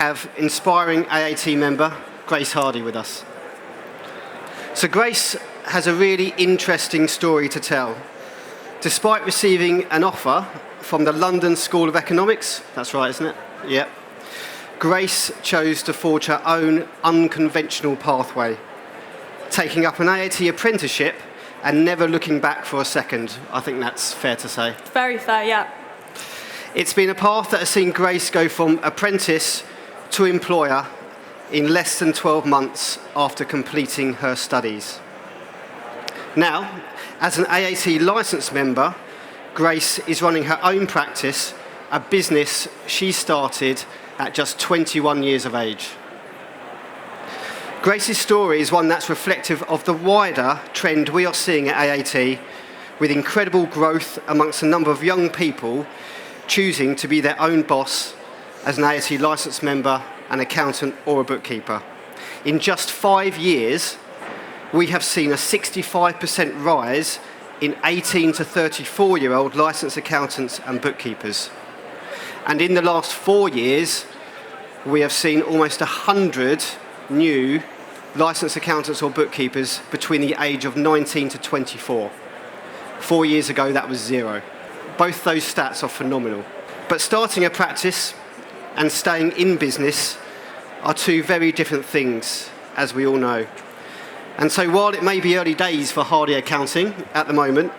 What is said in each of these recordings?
have inspiring AAT member Grace Hardy with us. So Grace has a really interesting story to tell. Despite receiving an offer from the London School of Economics, that's right, isn't it? Yep. Grace chose to forge her own unconventional pathway, taking up an AAT apprenticeship and never looking back for a second. I think that's fair to say. Very fair, yeah. It's been a path that has seen Grace go from apprentice to employer in less than 12 months after completing her studies. Now, as an AAT licensed member, Grace is running her own practice, a business she started at just 21 years of age. Grace's story is one that's reflective of the wider trend we are seeing at AAT, with incredible growth amongst a number of young people choosing to be their own boss as an AAT licensed member, an accountant or a bookkeeper. In just 5 years, we have seen a 65% rise in 18 to 34-year-old licensed accountants and bookkeepers. And in the last 4 years, we have seen almost 100 new licensed accountants or bookkeepers between the age of 19 to 24. 4 years ago, that was 0. Both those stats are phenomenal. But starting a practice and staying in business are two very different things, as we all know. And so while it may be early days for Hardy Accounting at the moment,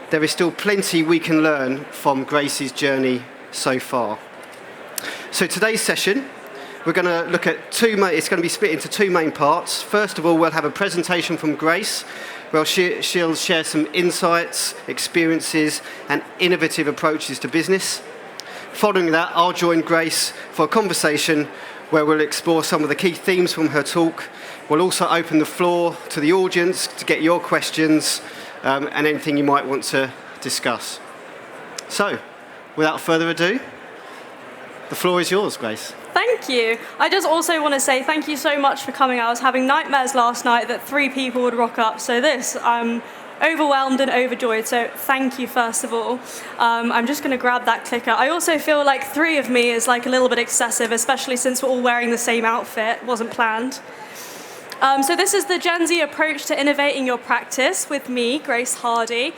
there is still plenty we can learn from Grace's journey so far. So today's session, we're going to look at it's going to be split into two main parts. First of all, we'll have a presentation from Grace, where she'll share some insights, experiences, and innovative approaches to business. Following that, I'll join Grace for a conversation where we'll explore some of the key themes from her talk. We'll also open the floor to the audience to get your questions and anything you might want to discuss. So, without further ado, the floor is yours, Grace. Thank you. I just also want to say thank you so much for coming. I was having nightmares last night that 3 people would rock up. So I'm overwhelmed and overjoyed. So thank you, first of all. I'm just going to grab that clicker. I also feel like 3 of me is like a little bit excessive, especially since we're all wearing the same outfit. Wasn't planned. So this is the Gen Z approach to innovating your practice with me, Grace Hardy.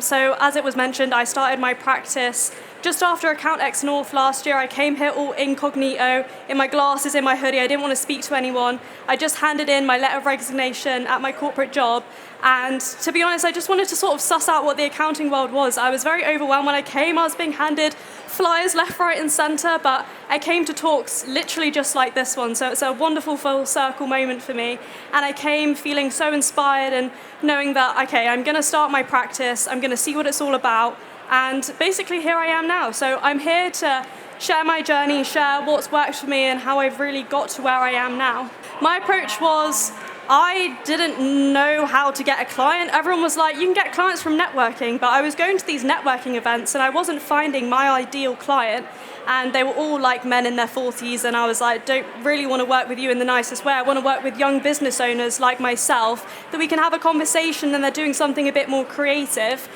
So as it was mentioned, I started my practice just after Accountex North last year. I came here all incognito, in my glasses, in my hoodie. I didn't want to speak to anyone. I just handed in my letter of resignation at my corporate job. And to be honest, I just wanted to sort of suss out what the accounting world was. I was very overwhelmed when I came. I was being handed flyers left, right, and centre, but I came to talks literally just like this one. So it's a wonderful full circle moment for me. And I came feeling so inspired and knowing that, okay, I'm going to start my practice. I'm going to see what it's all about. And basically here I am now. So I'm here to share my journey, share what's worked for me and how I've really got to where I am now. My approach was, I didn't know how to get a client. Everyone was like, you can get clients from networking, but I was going to these networking events and I wasn't finding my ideal client. And they were all like men in their 40s, and I was like, don't really want to work with you in the nicest way. I want to work with young business owners like myself, that we can have a conversation and they're doing something a bit more creative.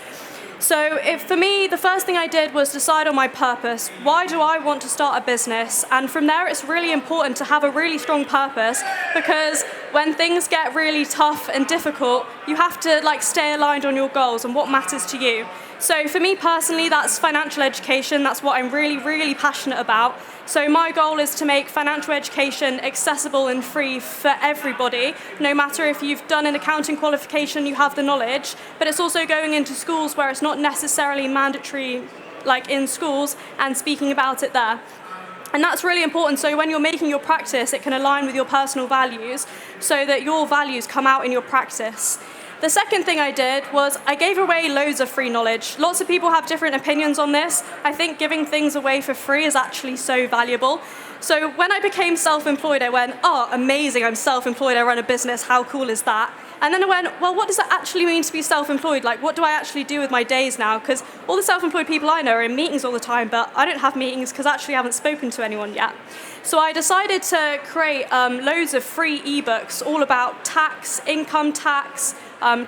So for me, the first thing I did was decide on my purpose. Why do I want to start a business? And from there, it's really important to have a really strong purpose, because when things get really tough and difficult, you have to stay aligned on your goals and what matters to you. So for me personally, that's financial education. That's what I'm really, really passionate about. So my goal is to make financial education accessible and free for everybody, no matter if you've done an accounting qualification, you have the knowledge, but it's also going into schools where it's not necessarily mandatory, like in schools, and speaking about it there. And that's really important, so when you're making your practice, it can align with your personal values so that your values come out in your practice. The second thing I did was I gave away loads of free knowledge. Lots of people have different opinions on this. I think giving things away for free is actually so valuable. So when I became self-employed, I went, oh, amazing, I'm self-employed, I run a business, how cool is that? And then I went, well, what does it actually mean to be self-employed? Like, what do I actually do with my days now? Because all the self-employed people I know are in meetings all the time, but I don't have meetings because actually I haven't spoken to anyone yet. So I decided to create loads of free ebooks all about tax, income tax,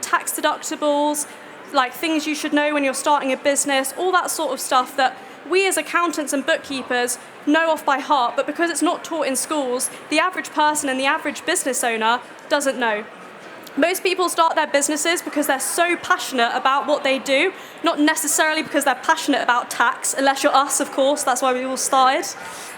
tax deductibles, like things you should know when you're starting a business, all that sort of stuff that we as accountants and bookkeepers know off by heart, but because it's not taught in schools, the average person and the average business owner doesn't know. Most people start their businesses because they're so passionate about what they do, not necessarily because they're passionate about tax, unless you're us, of course, that's why we all started.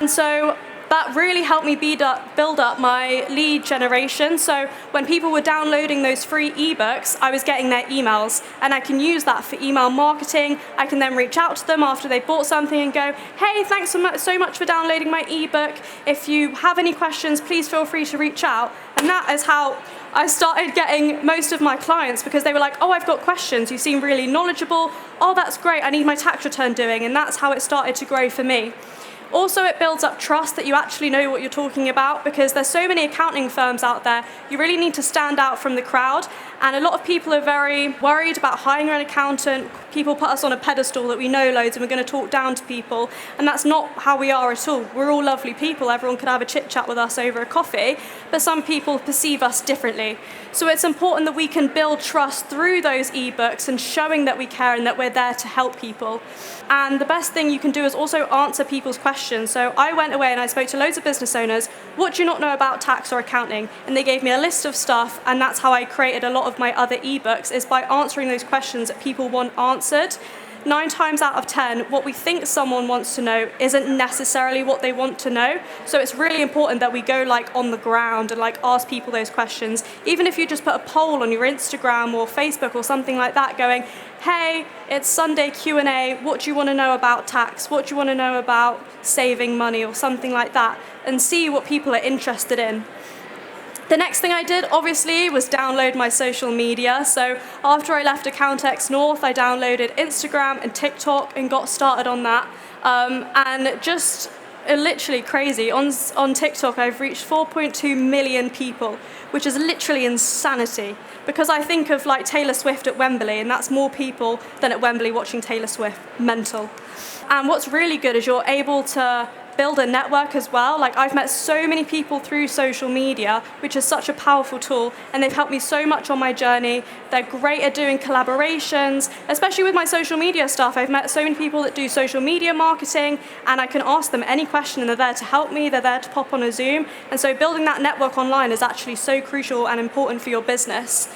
And so that really helped me build up my lead generation. So when people were downloading those free ebooks, I was getting their emails, and I can use that for email marketing. I can then reach out to them after they bought something and go, hey, thanks so much for downloading my ebook. If you have any questions, please feel free to reach out. And that is how I started getting most of my clients, because they were like, oh, I've got questions. You seem really knowledgeable. Oh, that's great. I need my tax return doing. And that's how it started to grow for me. Also, it builds up trust that you actually know what you're talking about, because there's so many accounting firms out there. You really need to stand out from the crowd. And a lot of people are very worried about hiring an accountant. People put us on a pedestal that we know loads and we're going to talk down to people. And that's not how we are at all. We're all lovely people. Everyone could have a chit chat with us over a coffee. But some people perceive us differently. So it's important that we can build trust through those ebooks and showing that we care and that we're there to help people. And the best thing you can do is also answer people's questions. So I went away and I spoke to loads of business owners. What do you not know about tax or accounting? And they gave me a list of stuff, and that's how I created a lot of my other ebooks, is by answering those questions that people want answered. 9 times out of 10, what we think someone wants to know isn't necessarily what they want to know. So it's really important that we go on the ground and ask people those questions. Even if you just put a poll on your Instagram or Facebook or something like that going, hey, it's Sunday Q&A, what do you want to know about tax? What do you want to know about saving money, or something like that, and see what people are interested in. The next thing I did, obviously, was download my social media. So after I left Accountex North, I downloaded Instagram and TikTok and got started on that. And just literally crazy. On TikTok, I've reached 4.2 million people, which is literally insanity. Because I think of Taylor Swift at Wembley, and that's more people than at Wembley watching Taylor Swift. Mental. And what's really good is you're able to build a network as well. I've met so many people through social media, which is such a powerful tool, and they've helped me so much on my journey. They're great at doing collaborations, especially with my social media stuff. I've met so many people that do social media marketing, and I can ask them any question and they're there to help me. They're there to pop on a Zoom. And so building that network online is actually so crucial and important for your business.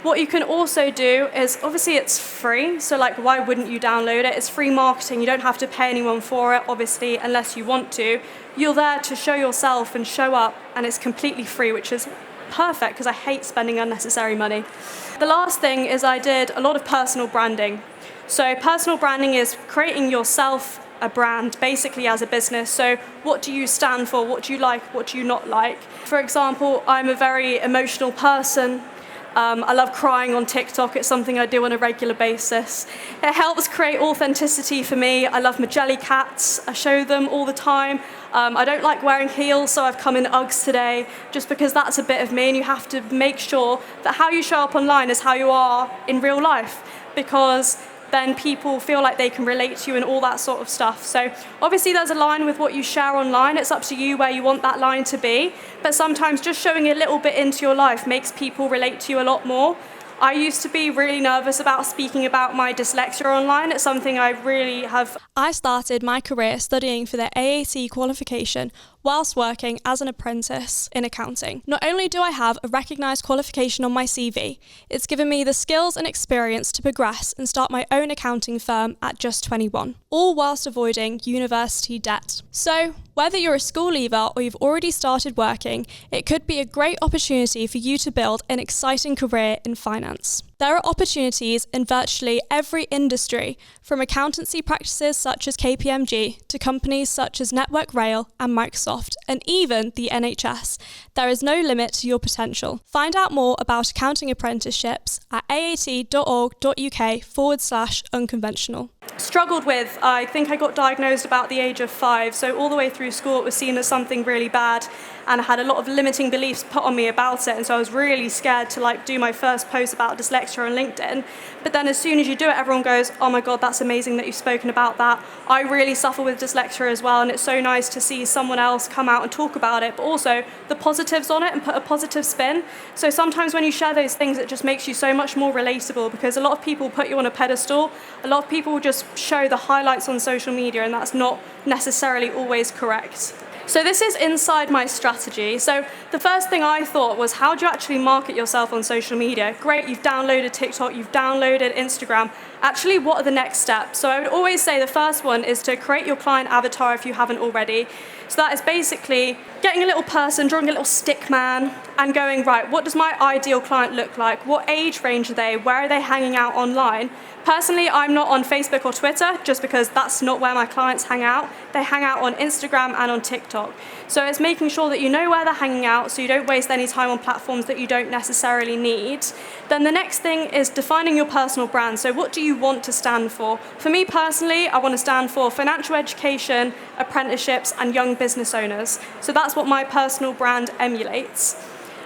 What you can also do is, obviously it's free, so why wouldn't you download it? It's free marketing. You don't have to pay anyone for it, obviously, unless you want to. You're there to show yourself and show up, and it's completely free, which is perfect because I hate spending unnecessary money. The last thing is I did a lot of personal branding. So personal branding is creating yourself a brand, basically, as a business. So what do you stand for? What do you like? What do you not like? For example, I'm a very emotional person. I love crying on TikTok. It's something I do on a regular basis. It helps create authenticity for me. I love my jelly cats. I show them all the time. I don't like wearing heels, so I've come in Uggs today, just because that's a bit of me, and you have to make sure that how you show up online is how you are in real life, because then people feel like they can relate to you and all that sort of stuff. So obviously there's a line with what you share online. It's up to you where you want that line to be. But sometimes just showing a little bit into your life makes people relate to you a lot more. I used to be really nervous about speaking about my dyslexia online. It's something I really have. I started my career studying for the AAT qualification whilst working as an apprentice in accounting. Not only do I have a recognised qualification on my CV, it's given me the skills and experience to progress and start my own accounting firm at just 21, all whilst avoiding university debt. So, whether you're a school leaver or you've already started working, it could be a great opportunity for you to build an exciting career in finance. There are opportunities in virtually every industry, from accountancy practices such as KPMG to companies such as Network Rail and Microsoft, and even the NHS. There is no limit to your potential. Find out more about accounting apprenticeships at aat.org.uk/unconventional. Struggled with, I think I got diagnosed about the age of 5, so all the way through school it was seen as something really bad, and I had a lot of limiting beliefs put on me about it, and so I was really scared to do my first post about dyslexia on LinkedIn. But then as soon as you do it, everyone goes, oh my god, that's amazing that you've spoken about that. I really suffer with dyslexia as well, and it's so nice to see someone else come out and talk about it, but also the positives on it and put a positive spin. So sometimes when you share those things, it just makes you so much more relatable, because a lot of people put you on a pedestal. A lot of people will just just show the highlights on social media, and that's not necessarily always correct. So this is inside my strategy. So the first thing I thought was, how do you actually market yourself on social media? Great, you've downloaded TikTok, you've downloaded Instagram. Actually, what are the next steps? So I would always say the first one is to create your client avatar if you haven't already. So that is basically getting a little person, drawing a little stick man, and going, right, what does my ideal client look like? What age range are they? Where are they hanging out online? Personally, I'm not on Facebook or Twitter just because that's not where my clients hang out. They hang out on Instagram and on TikTok. So it's making sure that you know where they're hanging out so you don't waste any time on platforms that you don't necessarily need. Then the next thing is defining your personal brand. So what do you want to stand for? For me personally, I want to stand for financial education, apprenticeships, and young business owners. So that's what my personal brand emulates.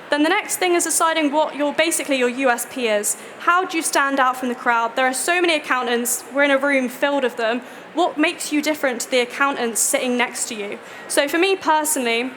Then the next thing is deciding what your USP is. How do you stand out from the crowd? There are so many accountants, we're in a room filled with them. What makes you different to the accountants sitting next to you? So for me personally,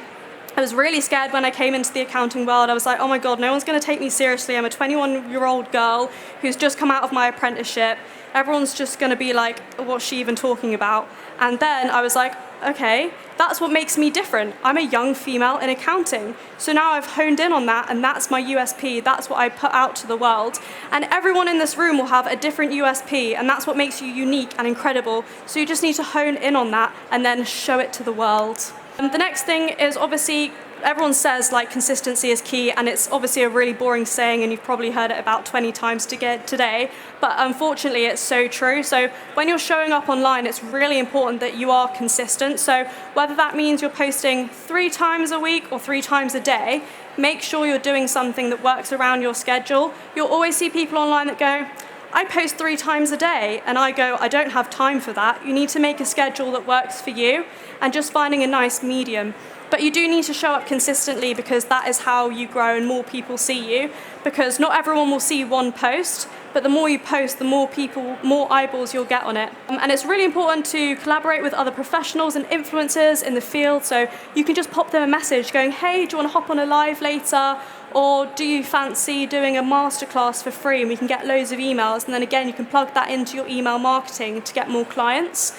I was really scared when I came into the accounting world. I was like, oh my God, no one's going to take me seriously. I'm a 21-year-old girl who's just come out of my apprenticeship. Everyone's just going to be like, what's she even talking about? And then I was like, okay, that's what makes me different. I'm a young female in accounting. So now I've honed in on that, and that's my USP. That's what I put out to the world. And everyone in this room will have a different USP, and that's what makes you unique and incredible. So you just need to hone in on that and then show it to the world. The next thing is obviously, everyone says like consistency is key, and it's obviously a really boring saying, and you've probably heard it about 20 times today, but unfortunately it's so true. So when you're showing up online, it's really important that you are consistent. So whether that means you're posting 3 times a week or 3 times a day, make sure you're doing something that works around your schedule. You'll always see people online that go, I post 3 times a day, and I go, I don't have time for that. You need to make a schedule that works for you, and just finding a nice medium. But you do need to show up consistently, because that is how you grow and more people see you, because not everyone will see one post, but the more you post, the more people, more eyeballs you'll get on it. And it's really important to collaborate with other professionals and influencers in the field, so you can just pop them a message going, hey, do you want to hop on a live later? Or do you fancy doing a masterclass for free, and we can get loads of emails, and then again you can plug that into your email marketing to get more clients.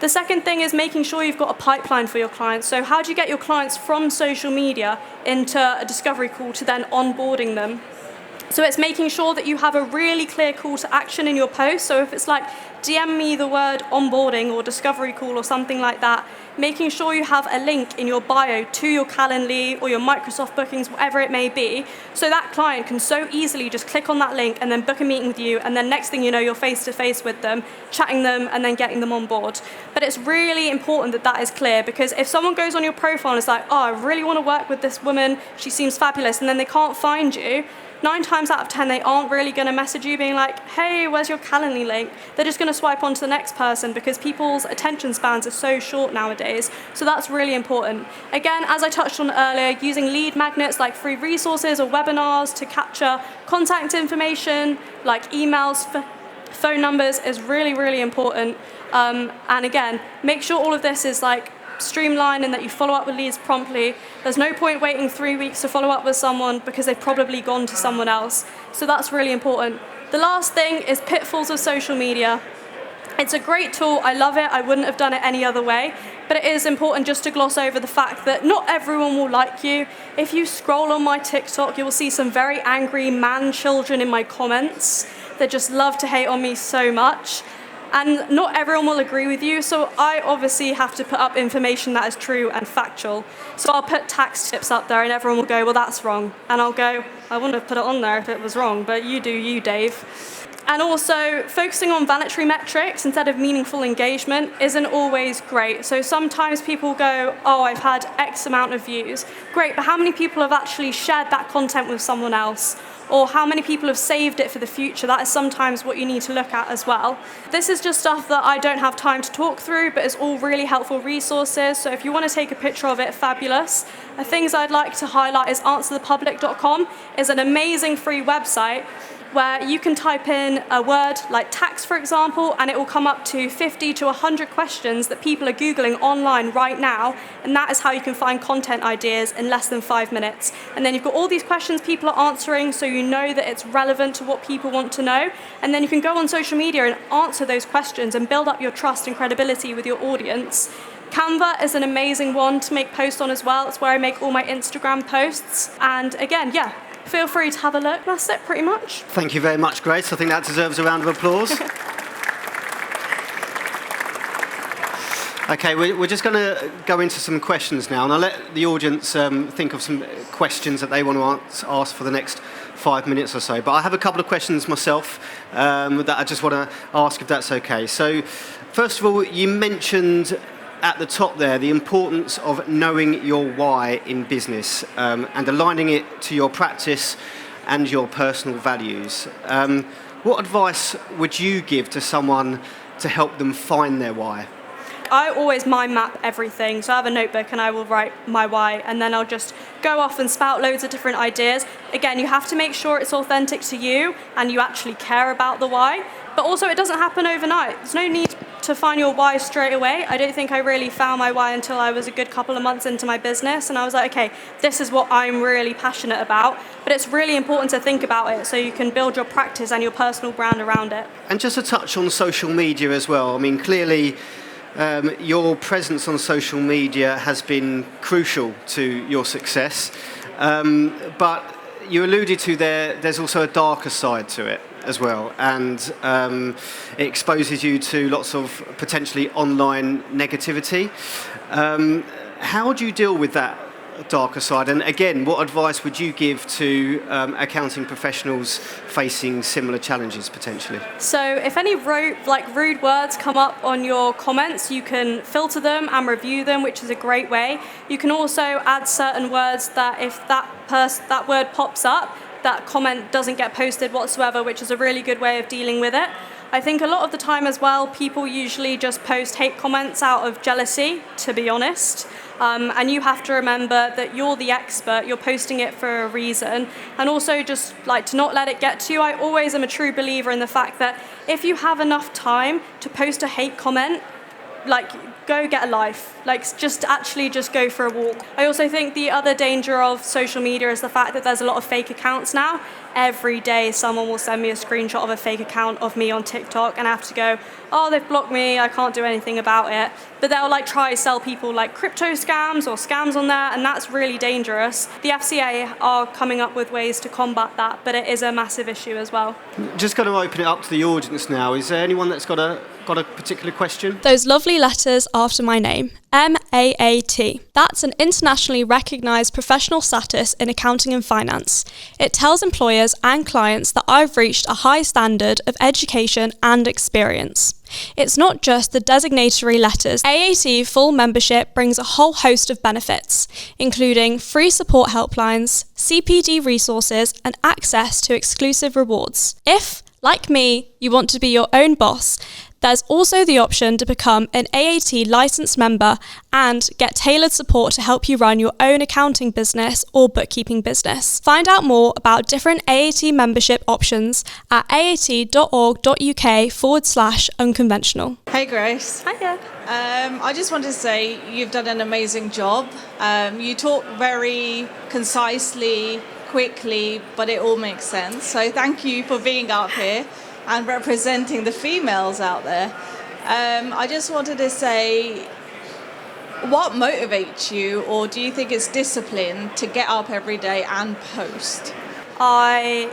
The second thing is making sure you've got a pipeline for your clients. So how do you get your clients from social media into a discovery call to then onboarding them? So it's making sure that you have a really clear call to action in your post. So if it's like, DM me the word onboarding or discovery call or something like that, making sure you have a link in your bio to your Calendly or your Microsoft bookings, whatever it may be, so that client can so easily just click on that link and then book a meeting with you, and then next thing you know, you're face to face with them, chatting them, and then getting them on board. But it's really important that that is clear, because if someone goes on your profile and is like, oh, I really want to work with this woman, she seems fabulous, and then they can't find you, 9 times out of 10, they aren't really going to message you being like, hey, where's your Calendly link? They're just going to swipe on to the next person, because people's attention spans are so short nowadays. So that's really important. Again, as I touched on earlier, using lead magnets like free resources or webinars to capture contact information like emails, phone numbers is really, really important. And again, make sure all of this is like streamlined and that you follow up with leads promptly. There's no point waiting 3 weeks to follow up with someone because they've probably gone to someone else. So that's really important. The last thing is pitfalls of social media. It's a great tool. I love it. I wouldn't have done it any other way. But it is important just to gloss over the fact that not everyone will like you. If you scroll on my TikTok, you will see some very angry man children in my comments that just love to hate on me so much. And not everyone will agree with you, so I obviously have to put up information that is true and factual. So I'll put tax tips up there and everyone will go, well, that's wrong. And I'll go, I wouldn't have put it on there if it was wrong, but you do you, Dave. And also, focusing on vanity metrics instead of meaningful engagement isn't always great. So sometimes people go, oh, I've had X amount of views. Great, but how many people have actually shared that content with someone else? Or how many people have saved it for the future? That is sometimes what you need to look at as well. This is just stuff that I don't have time to talk through, but it's all really helpful resources. So if you want to take a picture of it, fabulous. The things I'd like to highlight is answerthepublic.com. It's an amazing free website where you can type in a word like tax, for example, and it will come up to 50 to 100 questions that people are Googling online right now, and that is how you can find content ideas in less than 5 minutes. And then you've got all these questions people are answering, so you know that it's relevant to what people want to know, and then you can go on social media and answer those questions and build up your trust and credibility with your audience. Canva is an amazing one to make posts on as well. It's where I make all my Instagram posts. And again, feel free to have a look. That's it, pretty much. Thank you very much, Grace. I think that deserves a round of applause. Okay, we're just going to go into some questions now, and I'll let the audience think of some questions that they want to ask for the next 5 minutes or so. But I have a couple of questions myself that I just want to ask, if that's okay. So, first of all, you mentioned at the top there the importance of knowing your why in business and aligning it to your practice and your personal values. What advice would you give to someone to help them find their why? I always mind map everything, so I have a notebook and I will write my why, and then I'll just go off and spout loads of different ideas. Again, you have to make sure it's authentic to you and you actually care about the why, but also it doesn't happen overnight. There's no need to find your why straight away. I don't think I really found my why until I was a good couple of months into my business, and I was like, okay, this is what I'm really passionate about. But it's really important to think about it so you can build your practice and your personal brand around it. And just to touch on social media as well, I mean, clearly your presence on social media has been crucial to your success, but you alluded to there's also a darker side to it as well, and it exposes you to lots of potentially online negativity. How do you deal with that darker side? And again, what advice would you give to accounting professionals facing similar challenges potentially? So if any rude words come up on your comments, you can filter them and review them, which is a great way. You can also add certain words that if that word pops up, that comment doesn't get posted whatsoever, which is a really good way of dealing with it. I think a lot of the time as well, people usually just post hate comments out of jealousy, to be honest. And you have to remember that you're the expert, you're posting it for a reason. And also just like to not let it get to you. I always am a true believer in the fact that if you have enough time to post a hate comment, like go get a life, like just go for a walk. I also think the other danger of social media is the fact that there's a lot of fake accounts now. Every day someone will send me a screenshot of a fake account of me on TikTok and I have to go, oh, they've blocked me, I can't do anything about it. But they'll like try to sell people like crypto scams or scams on there, and that's really dangerous. The FCA are coming up with ways to combat that, but it is a massive issue as well. Just going to open it up to the audience now. Is there anyone that's got a particular question? Those lovely letters after my name, MAAT. That's an internationally recognised professional status in accounting and finance. It tells employers and clients that I've reached a high standard of education and experience. It's not just the designatory letters. AAT full membership brings a whole host of benefits, including free support helplines, CPD resources, and access to exclusive rewards. If, like me, you want to be your own boss, there's also the option to become an AAT licensed member and get tailored support to help you run your own accounting business or bookkeeping business. Find out more about different AAT membership options at aat.org.uk/unconventional. Hey Grace. Hiya. I just want to say you've done an amazing job. You talk very concisely, quickly, but it all makes sense. So thank you for being up here and representing the females out there. I just wanted to say, what motivates you, or do you think it's discipline to get up every day and post? I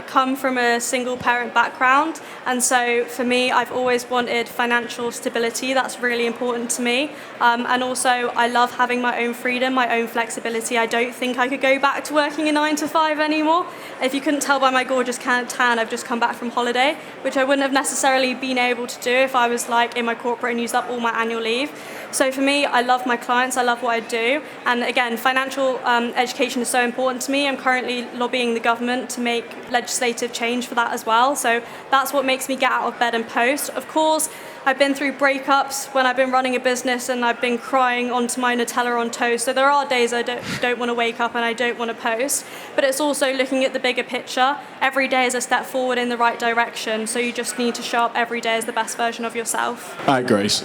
come from a single parent background, and so for me I've always wanted financial stability. That's really important to me, and also I love having my own freedom, my own flexibility. I don't think I could go back to working a 9 to 5 anymore. If you couldn't tell by my gorgeous tan, I've just come back from holiday, which I wouldn't have necessarily been able to do if I was in my corporate and used up all my annual leave. So for me, I love my clients, I love what I do, and again, financial education is so important to me. I'm currently lobbying the government to make legislative change for that as well. So that's what makes me get out of bed and post. Of course, I've been through breakups when I've been running a business and I've been crying onto my Nutella on toast. So there are days I don't want to wake up and I don't want to post. But it's also looking at the bigger picture. Every day is a step forward in the right direction. So you just need to show up every day as the best version of yourself. Hi, Grace.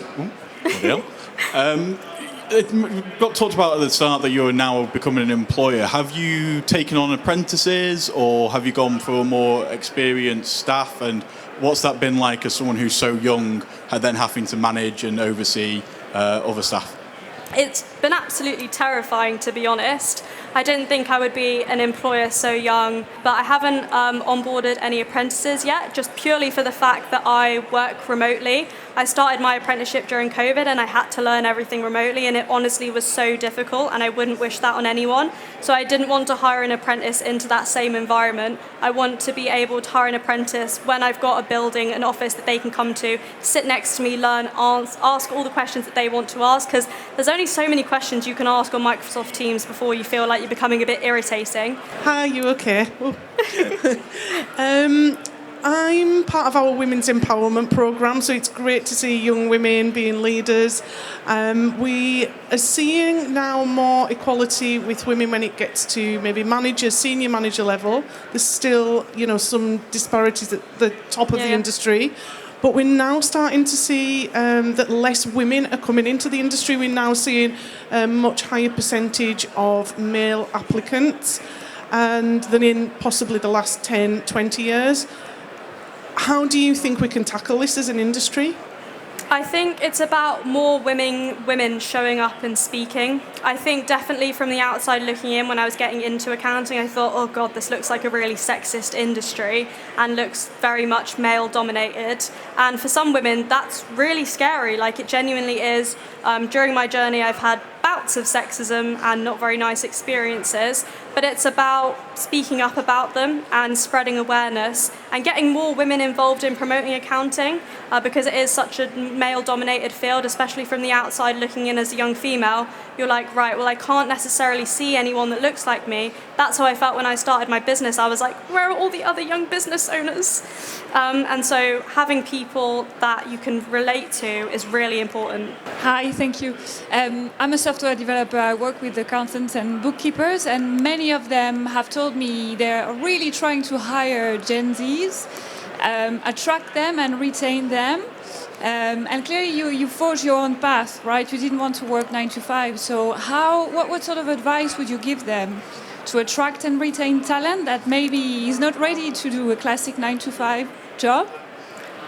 It got talked about at the start that you're now becoming an employer. Have you taken on apprentices or have you gone for more experienced staff? And what's that been like as someone who's so young and then having to manage and oversee other staff? It's been absolutely terrifying, to be honest. I didn't think I would be an employer so young, but I haven't onboarded any apprentices yet, just purely for the fact that I work remotely. I started my apprenticeship during COVID and I had to learn everything remotely, and it honestly was so difficult, and I wouldn't wish that on anyone. So I didn't want to hire an apprentice into that same environment. I want to be able to hire an apprentice when I've got a building, an office that they can come to, sit next to me, learn, ask all the questions that they want to ask, because there's only so many questions you can ask on Microsoft Teams before you feel like you're becoming a bit irritating. Hi, you okay? I'm part of our Women's Empowerment Programme, so it's great to see young women being leaders. We are seeing now more equality with women when it gets to maybe manager, senior manager level. There's still, some disparities at the top of the industry. But we're now starting to see that less women are coming into the industry. We're now seeing a much higher percentage of male applicants than in possibly the last 10, 20 years. How do you think we can tackle this as an industry? I think it's about more women showing up and speaking. I think definitely from the outside looking in, when I was getting into accounting, I thought, oh God, this looks like a really sexist industry and looks very much male dominated. And for some women, that's really scary. Like, it genuinely is. During my journey, I've had bouts of sexism and not very nice experiences, but it's about speaking up about them and spreading awareness and getting more women involved in promoting accounting, because it is such a male-dominated field, especially from the outside looking in as a young female. You're like, right, well, I can't necessarily see anyone that looks like me. That's how I felt when I started my business. I was like, where are all the other young business owners? And so having people that you can relate to is really important. Hi, thank you. I'm a software developer. I work with accountants and bookkeepers, and many of them have told me they're really trying to hire Gen Zs, attract them and retain them. And clearly you forged your own path, right? You didn't want to work 9 to 5. So what sort of advice would you give them to attract and retain talent that maybe is not ready to do a classic 9 to 5 job?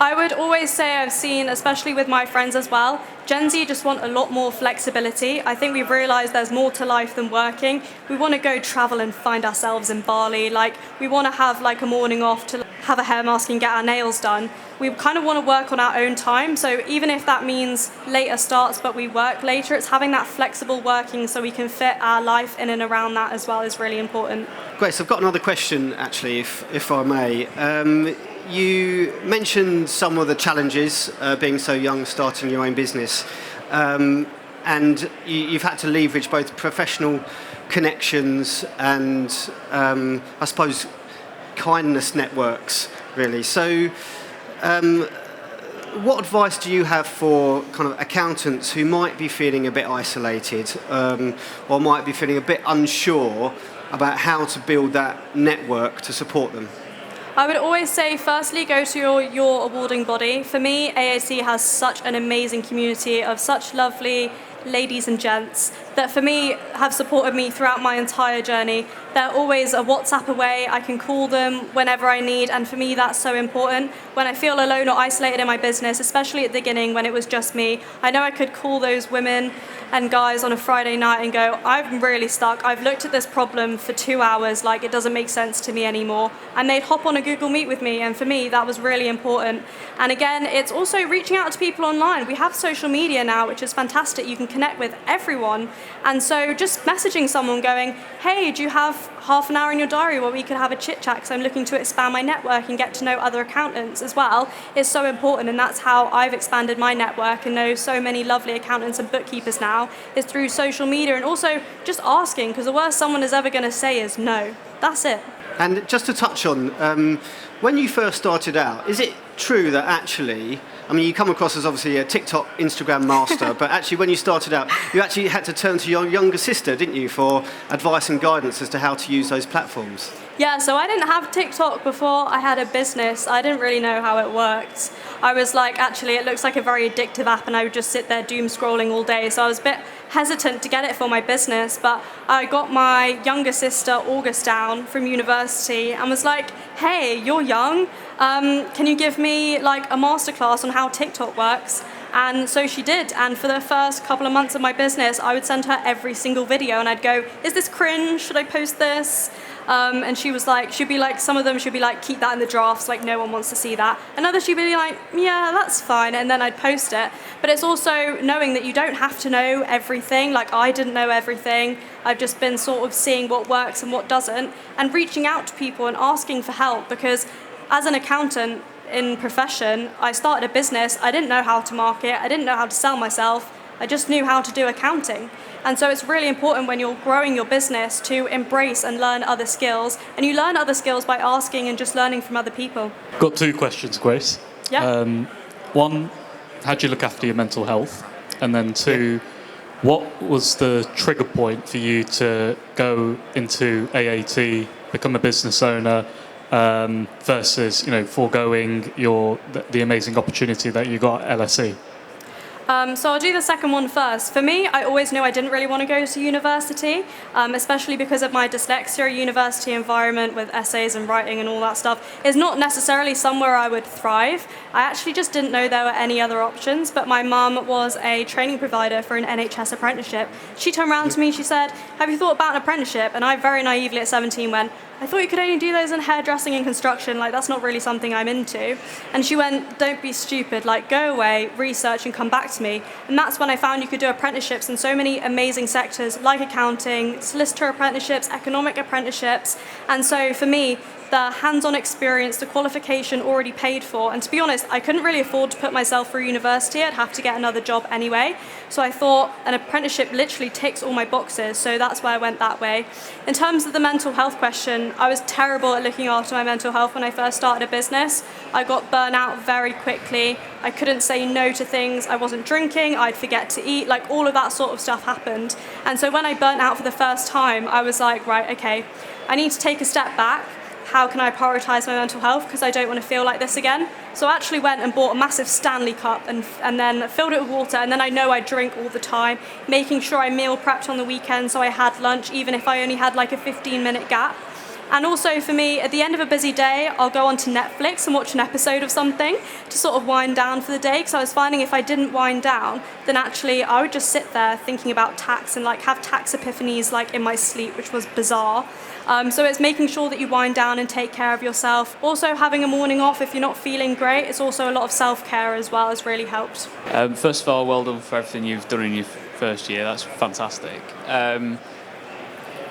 I would always say I've seen, especially with my friends as well, Gen Z just want a lot more flexibility. I think we've realised there's more to life than working. We want to go travel and find ourselves in Bali. Like, we want to have like a morning off to have a hair mask and get our nails done. We kind of want to work on our own time. So even if that means later starts but we work later, it's having that flexible working so we can fit our life in and around that as well is really important. Great, so I've got another question actually, if I may. You mentioned some of the challenges being so young, starting your own business, and you've had to leverage both professional connections and, I suppose, kindness networks, really. So what advice do you have for kind of accountants who might be feeling a bit isolated or might be feeling a bit unsure about how to build that network to support them? I would always say, firstly, go to your awarding body. For me, AAC has such an amazing community of such lovely ladies and gents that for me have supported me throughout my entire journey. They're always a WhatsApp away. I can call them whenever I need, and for me that's so important. When I feel alone or isolated in my business, especially at the beginning when it was just me, I know I could call those women and guys on a Friday night and go, I'm really stuck. I've looked at this problem for 2 hours, like it doesn't make sense to me anymore. And they'd hop on a Google Meet with me, and for me that was really important. And again, it's also reaching out to people online. We have social media now, which is fantastic. You can connect with everyone. And so just messaging someone going, hey, do you have half an hour in your diary where we could have a chit chat because I'm looking to expand my network and get to know other accountants as well, is so important. And that's how I've expanded my network and know so many lovely accountants and bookkeepers now, is through social media and also just asking, because the worst someone is ever going to say is no. That's it. And just to touch on, when you first started out, is it true that actually, I mean, you come across as obviously a TikTok, Instagram master, but actually when you started out, you actually had to turn to your younger sister, didn't you, for advice and guidance as to how to use those platforms? Yeah, so I didn't have TikTok before I had a business. I didn't really know how it worked. I was like, actually, it looks like a very addictive app, and I would just sit there doom scrolling all day. So I was a bit hesitant to get it for my business, but I got my younger sister, August, down from university and was like, hey, you're young. Can you give me like a masterclass on how TikTok works? And so she did. And for the first couple of months of my business, I would send her every single video and I'd go, is this cringe? Should I post this? And she was like, she'd be like, some of them she'd be like, keep that in the drafts, like no one wants to see that. Another she'd be like, yeah, that's fine. And then I'd post it. But it's also knowing that you don't have to know everything. Like I didn't know everything. I've just been sort of seeing what works and what doesn't and reaching out to people and asking for help, because as an accountant in profession, I started a business. I didn't know how to market. I didn't know how to sell myself. I just knew how to do accounting. And so it's really important when you're growing your business to embrace and learn other skills. And you learn other skills by asking and just learning from other people. Got 2 questions, Grace. Yeah. One, how do you look after your mental health? And then 2, what was the trigger point for you to go into AAT, become a business owner, versus, you know, foregoing the amazing opportunity that you got at LSE? So I'll do the second one first. For me, I always knew I didn't really want to go to university, especially because of my dyslexia. University environment with essays and writing and all that stuff is not necessarily somewhere I would thrive. I actually just didn't know there were any other options, but my mum was a training provider for an NHS apprenticeship. She turned around to me, she said, have you thought about an apprenticeship? And I very naively at 17 went, I thought you could only do those in hairdressing and construction, like that's not really something I'm into. And she went, don't be stupid, like go away, research and come back to me. And that's when I found you could do apprenticeships in so many amazing sectors like accounting, solicitor apprenticeships, economic apprenticeships. And so for me, the hands-on experience, the qualification already paid for. And to be honest, I couldn't really afford to put myself through university. I'd have to get another job anyway. So I thought an apprenticeship literally ticks all my boxes. So that's why I went that way. In terms of the mental health question, I was terrible at looking after my mental health when I first started a business. I got burnt out very quickly. I couldn't say no to things. I wasn't drinking. I'd forget to eat. Like all of that sort of stuff happened. And so when I burnt out for the first time, I was like, right, okay, I need to take a step back. How can I prioritise my mental health, because I don't want to feel like this again. So I actually went and bought a massive Stanley cup and then filled it with water, and then I know I drink all the time, making sure I meal prepped on the weekend so I had lunch even if I only had like a 15-minute gap. And also for me, at the end of a busy day, I'll go onto Netflix and watch an episode of something to sort of wind down for the day, because I was finding if I didn't wind down, then actually I would just sit there thinking about tax and like have tax epiphanies like in my sleep, which was bizarre. So it's making sure that you wind down and take care of yourself. Also having a morning off if you're not feeling great. It's also a lot of self-care as well has really helped. First of all, well done for everything you've done in your first year. That's fantastic.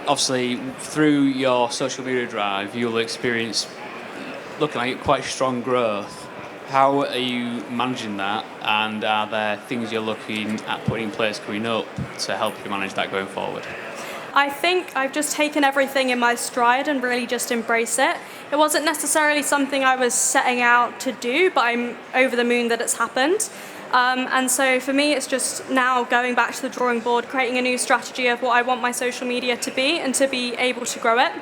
Obviously, through your social media drive, you'll experience, looking like quite strong growth. How are you managing that? And are there things you're looking at putting in place coming up to help you manage that going forward? I think I've just taken everything in my stride and really just embrace it. It wasn't necessarily something I was setting out to do, but I'm over the moon that it's happened. And so for me, it's just now going back to the drawing board, creating a new strategy of what I want my social media to be and to be able to grow it.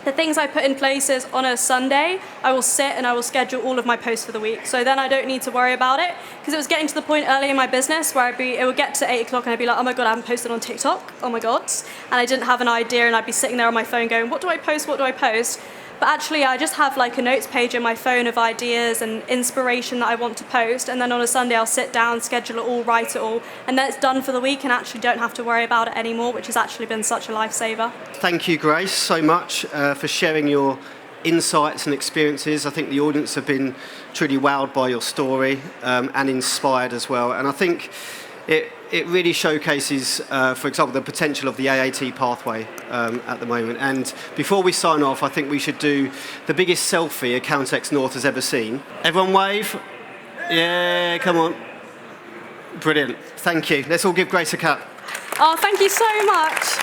The things I put in place is on a Sunday, I will sit and I will schedule all of my posts for the week. So then I don't need to worry about it, because it was getting to the point early in my business where it would get to 8 o'clock and I'd be like, oh my God, I haven't posted on TikTok. Oh my God. And I didn't have an idea, and I'd be sitting there on my phone going, what do I post? What do I post? But actually, I just have like a notes page in my phone of ideas and inspiration that I want to post. And then on a Sunday, I'll sit down, schedule it all, write it all. And then it's done for the week and actually don't have to worry about it anymore, which has actually been such a lifesaver. Thank you, Grace, so much for sharing your insights and experiences. I think the audience have been truly wowed by your story and inspired as well. And I think it really showcases, for example, the potential of the AAT pathway at the moment. And before we sign off, I think we should do the biggest selfie Accountex North has ever seen. Everyone wave. Yeah, come on. Brilliant. Thank you. Let's all give Grace a clap. Oh, thank you so much.